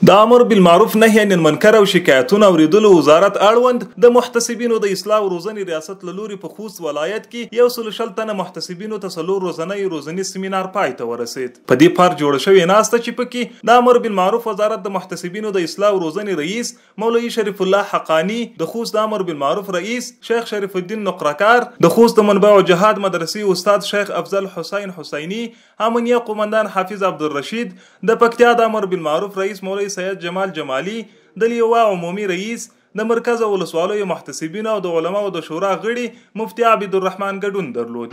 د امر بالمعروف نهي عن المنکر او شکایتونو اوریدلو وزارت اړوند د محتسبینو د اصلاح او روزنې ریاست له لوري په خوست ولایت کې 160 تنه محتسبینو ته څلور ورځنی روزنی سیمینار پای ته ورسید. په دې پار جوړ شوې ناسته چې پکې د امر بالمعروف وزارت د محتسبینو د اصلاح او روزنې رئیس مولوی شریف الله حقانی، د خوست د امر بالمعروف رئیس شیخ شریف الدین نقرکار، د خوست د منبع او جهاد مدرسې استاد شیخ افضل حسین حسینی، امنیه قومندان حافظ عبدالرشید، د پکتیا د امر بالمعروف رئیس مولوی سید جمال جمالی، د لیوا عمومي رئیس، د مرکز ولسوالیو محتسبینو او د علماو د شورا غړي مفتي عبد الرحمن ګډون درلود.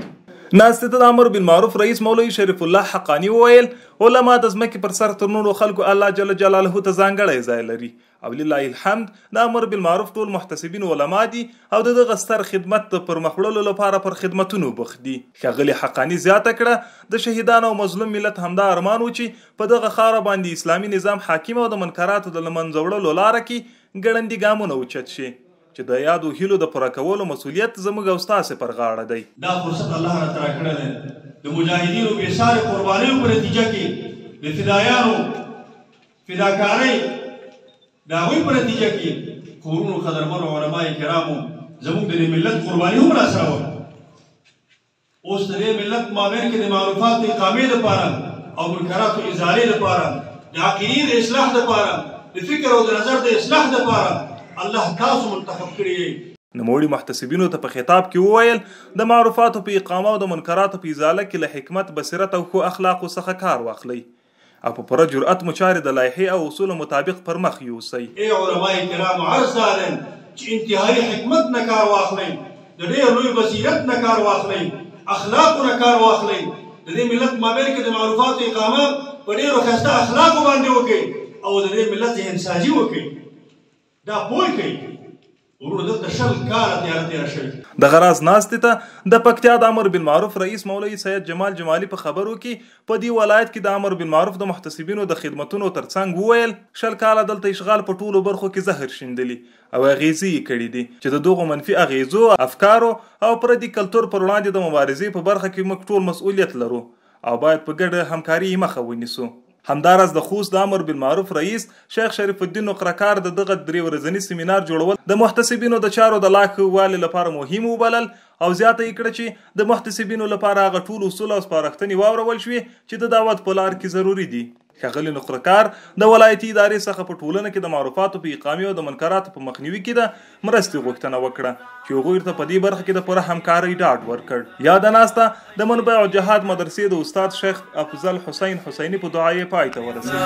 ناستې ته د امر بالمعروف رئیس مولوی شریف الله حقانی وویل علما د ځمکې پر سر تر نورو خلکو الله جل جلاله ته ځانګړی ځای لري او لله الحمد د امر بالمعروف ټول محتسبین علما دي او د دغه ستر خدمت د پرمخ وړلو لپاره پر خدمتونو بوخت دي. ښاغلي حقانی زیاته کړه د شهیدانو او مظلوم ملت همدا ارمان و چې په دغه خاوره باندې اسلامي نظام حاکم او د منکراتو د له منځه وړلو لاره کې ګړندي ګامونه اوچت شي چې د یادو هیلو د پوره کولو مسؤلیت زموږ او ستاسې پر غاړه دی. دا فرصت الله راته راکړی دی د مجاهدینو بېسارې قربانیو په نتیجه کې د فدایانو فداکارۍ د هغوی په نتیجه کې کورونو قدرمنو علما کرامو زموږ د دې ملت قرباني هم راسره وه. اوس د دې ملت مابین کې د معروفاتو اقامې دپاره او منکراتو ازالې دپاره د عقیدې د اصلاح دپاره د فکر او د نظر د اصلاح دپاره الله تاسو منتخب کړی. نوموړي محتسبینو ته په خطاب کې وویل د معروفاتو په اقامه او د منکراتو په ازاله کې له حکمت، بصیرت او ښو اخلاقو څخه کار واخلئ او په پوره جرأت مو چارې د لایحې او اصولو مطابق پر مخ یوسئ. ای علمای کرامو عرض دا دی چې انتهایی حکمت نه کار واخلئ، د ډېر لوی بصیرت نه کار واخلئ، اخلاقو نه کار واخلئ. د دې ملت مابین کې د معروفاتو اقامه په ډېرو ښایسته اخلاقو باندې وکړئ او د دې ملت ذهنسازي وکړئ. دا پوه کوي ورونو دلته 100 کاله تیاره شوي. د غراز ناستې ته د پکتیا د امر بالمعروف رئیس مولوی سید جمال جمالی په خبرو کې په دې ولایت کې د امر بالمعروف د محتسبینو د خدمتونو ترڅنګ وویل 100 کاله دلته اشغال په ټولو برخو کې زهر شیندلي او اغیزې یې کړي دي چې د دغو منفي اغیزو، افکارو او پردي کلتور پر وړاندې د مبارزې په برخه کې موږ ټول مسؤلیت لرو او باید په ګډه همکاري مخه ونیسو. همداراز د خوست د امر بالمعروف رئیس شیخ شریف الدین نقرکار د دغه 3 ورځني سیمینار جوړول د محتسبینو د چارو د لا ښه والي لپاره مهم وبلل او زیاته یې کړه چې د محتسبینو لپاره هغه ټول اصول او سپارښتنې واورول شوې چې د دعوت په لار کې ضروري دي. ښاغلي نقرکار د ولایتي ادارې څخه په ټولنه کې د معروفاتو په اقامې او د منکراتو په مخنیوي کې د مرستې غوښتنه وکړه چې هغوی ته په دې برخه کې د پوره همکارۍ ډاډ ورکړ. یاده ناسته د منبع او جهاد مدرسې د استاد شیخ افضل حسین حسیني په دعایې پای ته ورسېده.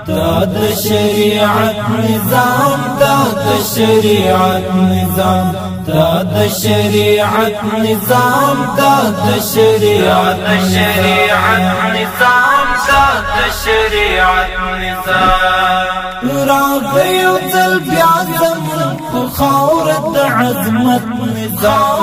داد شریعت نظام، داد شریعت نظام، داد شریعت نظام، داد شریعت نظام، داد شریعت نظام. راغیو تل بیا زمون په خاور د عظمت نظام،